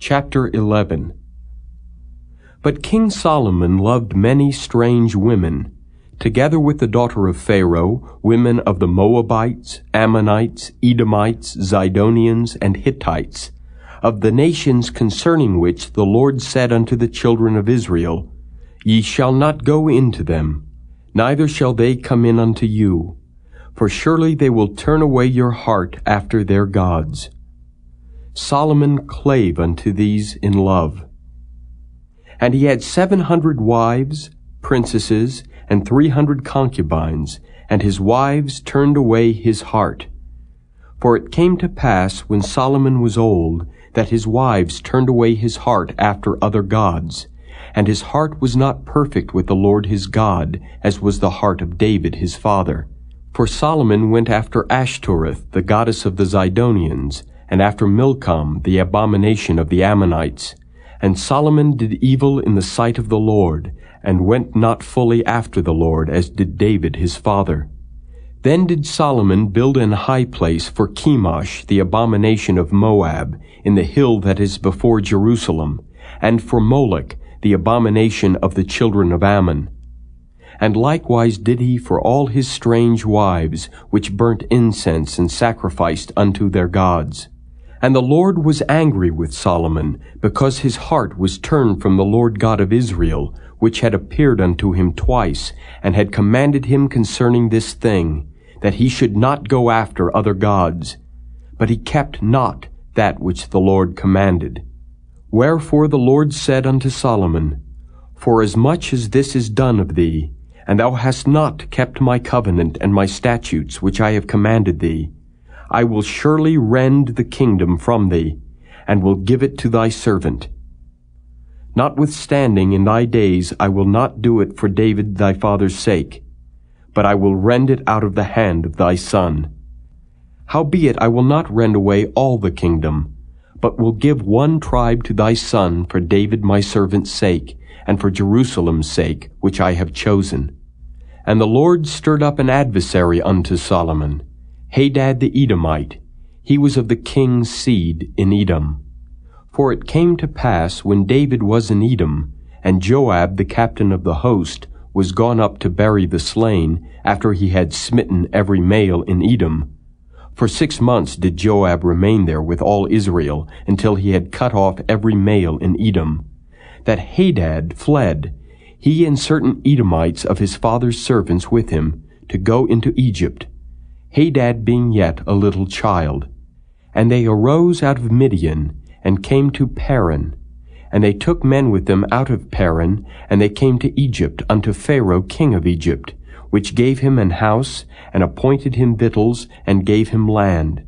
Chapter 11. But King Solomon loved many strange women, together with the daughter of Pharaoh, women of the Moabites, Ammonites, Edomites, Zidonians, and Hittites, of the nations concerning which the Lord said unto the children of Israel, Ye shall not go into them, neither shall they come in unto you, for surely they will turn away your heart after their gods. Solomon clave unto these in love. And he had 700 wives, princesses, and 300 concubines, and his wives turned away his heart. For it came to pass, when Solomon was old, that his wives turned away his heart after other gods, and his heart was not perfect with the Lord his God, as was the heart of David his father. For Solomon went after Ashtoreth, the goddess of the Zidonians, and after Milcom, the abomination of the Ammonites. And Solomon did evil in the sight of the Lord, and went not fully after the Lord, as did David his father. Then did Solomon build an high place for Chemosh, the abomination of Moab, in the hill that is before Jerusalem, and for Moloch, the abomination of the children of Ammon. And likewise did he for all his strange wives, which burnt incense and sacrificed unto their gods. And the Lord was angry with Solomon, because his heart was turned from the Lord God of Israel, which had appeared unto him twice, and had commanded him concerning this thing, that he should not go after other gods. But he kept not that which the Lord commanded. Wherefore the Lord said unto Solomon, Forasmuch as this is done of thee, and thou hast not kept my covenant and my statutes which I have commanded thee, I will surely rend the kingdom from thee, and will give it to thy servant. Notwithstanding in thy days I will not do it for David thy father's sake, but I will rend it out of the hand of thy son. Howbeit I will not rend away all the kingdom, but will give one tribe to thy son for David my servant's sake, and for Jerusalem's sake, which I have chosen. And the Lord stirred up an adversary unto Solomon, Hadad the Edomite. He was of the king's seed in Edom. For it came to pass, when David was in Edom, and Joab the captain of the host was gone up to bury the slain, after he had smitten every male in Edom. For 6 months did Joab remain there with all Israel, until he had cut off every male in Edom. That Hadad fled, he and certain Edomites of his father's servants with him, to go into Egypt, Hadad being yet a little child. And they arose out of Midian, and came to Paran. And they took men with them out of Paran, and they came to Egypt unto Pharaoh king of Egypt, which gave him an house, and appointed him victuals, and gave him land.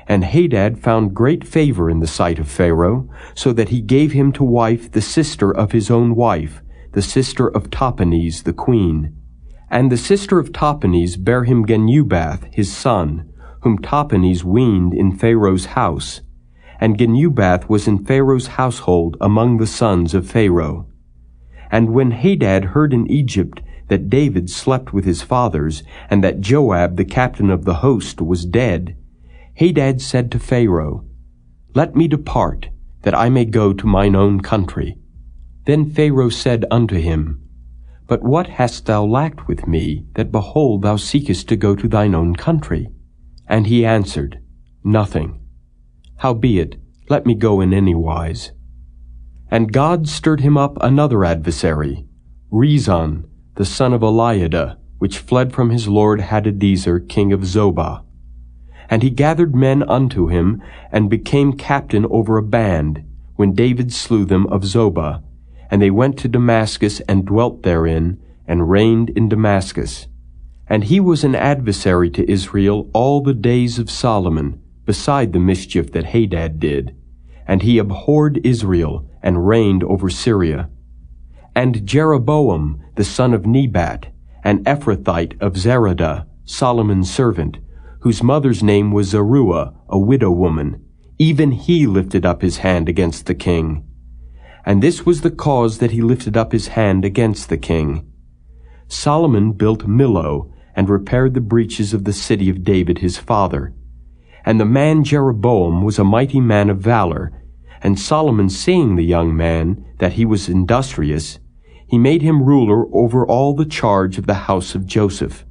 And Hadad found great favor in the sight of Pharaoh, so that he gave him to wife the sister of his own wife, the sister of Tahpenes the queen. And the sister of Tahpenes bare him Genubath his son, whom Tahpenes weaned in Pharaoh's house. And Genubath was in Pharaoh's household among the sons of Pharaoh. And when Hadad heard in Egypt that David slept with his fathers, and that Joab the captain of the host was dead, Hadad said to Pharaoh, Let me depart, that I may go to mine own country. Then Pharaoh said unto him, But what hast thou lacked with me, that behold thou seekest to go to thine own country? And he answered, Nothing. Howbeit, let me go in any wise. And God stirred him up another adversary, Rezon, the son of Eliada, which fled from his lord Hadadezer, king of Zobah. And he gathered men unto him, and became captain over a band, when David slew them of Zobah. And they went to Damascus, and dwelt therein, and reigned in Damascus. And he was an adversary to Israel all the days of Solomon, beside the mischief that Hadad did. And he abhorred Israel, and reigned over Syria. And Jeroboam, the son of Nebat, an Ephrathite of Zeradah, Solomon's servant, whose mother's name was Zeruiah, a widow woman, even he lifted up his hand against the king. And this was the cause that he lifted up his hand against the king. Solomon built Millo, and repaired the breaches of the city of David his father. And the man Jeroboam was a mighty man of valor, And Solomon, seeing the young man, that he was industrious, he made him ruler over all the charge of the house of Joseph.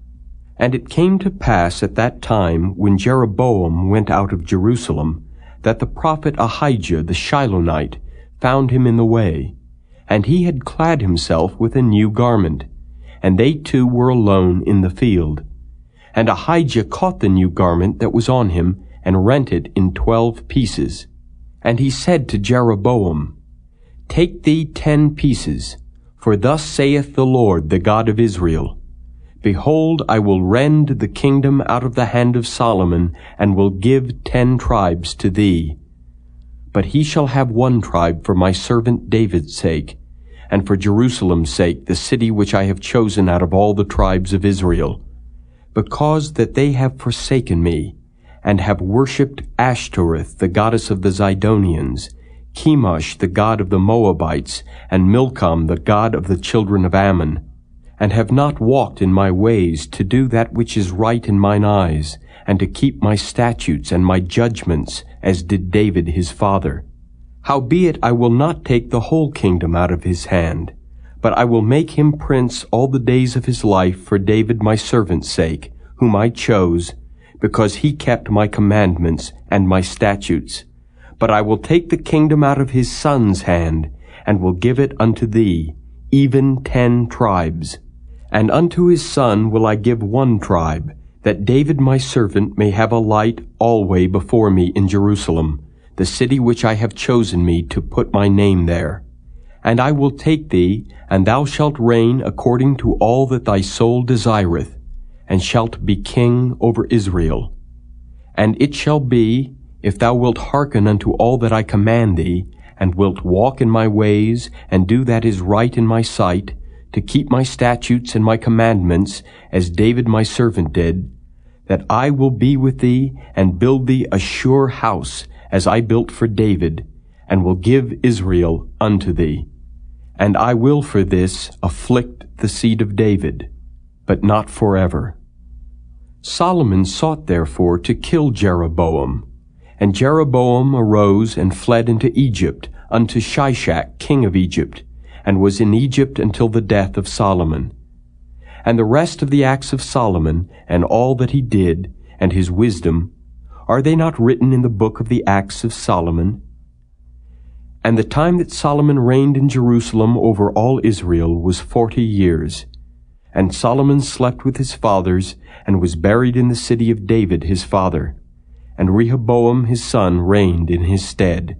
And it came to pass at that time, when Jeroboam went out of Jerusalem, that the prophet Ahijah the Shilonite found him in the way, and he had clad himself with a new garment, and they two were alone in the field. And Ahijah caught the new garment that was on him, and rent it in 12 pieces. And he said to Jeroboam, Take thee 10 pieces, for thus saith the Lord, the God of Israel, Behold, I will rend the kingdom out of the hand of Solomon, and will give 10 tribes to thee. But he shall have 1 tribe for my servant David's sake, and for Jerusalem's sake, the city which I have chosen out of all the tribes of Israel, because that they have forsaken me, and have worshipped Ashtoreth, the goddess of the Zidonians, Chemosh, the god of the Moabites, and Milcom, the god of the children of Ammon, and have not walked in my ways to do that which is right in mine eyes, and to keep my statutes and my judgments, as did David his father. Howbeit I will not take the whole kingdom out of his hand, but I will make him prince all the days of his life for David my servant's sake, whom I chose, because he kept my commandments and my statutes. But I will take the kingdom out of his son's hand, and will give it unto thee, even 10 tribes. And unto his son will I give 1 tribe, that David my servant may have a light alway before me in Jerusalem, the city which I have chosen me to put my name there. And I will take thee, and thou shalt reign according to all that thy soul desireth, and shalt be king over Israel. And it shall be, if thou wilt hearken unto all that I command thee, and wilt walk in my ways, and do that is right in my sight, to keep my statutes and my commandments, as David my servant did, that I will be with thee, and build thee a sure house, as I built for David, and will give Israel unto thee. And I will for this afflict the seed of David, but not forever. Solomon sought therefore to kill Jeroboam. And Jeroboam arose and fled into Egypt, unto Shishak king of Egypt, and was in Egypt until the death of Solomon. And the rest of the acts of Solomon, and all that he did, and his wisdom, are they not written in the book of the acts of Solomon? And the time that Solomon reigned in Jerusalem over all Israel was 40 years. And Solomon slept with his fathers, and was buried in the city of David his father. And Rehoboam his son reigned in his stead.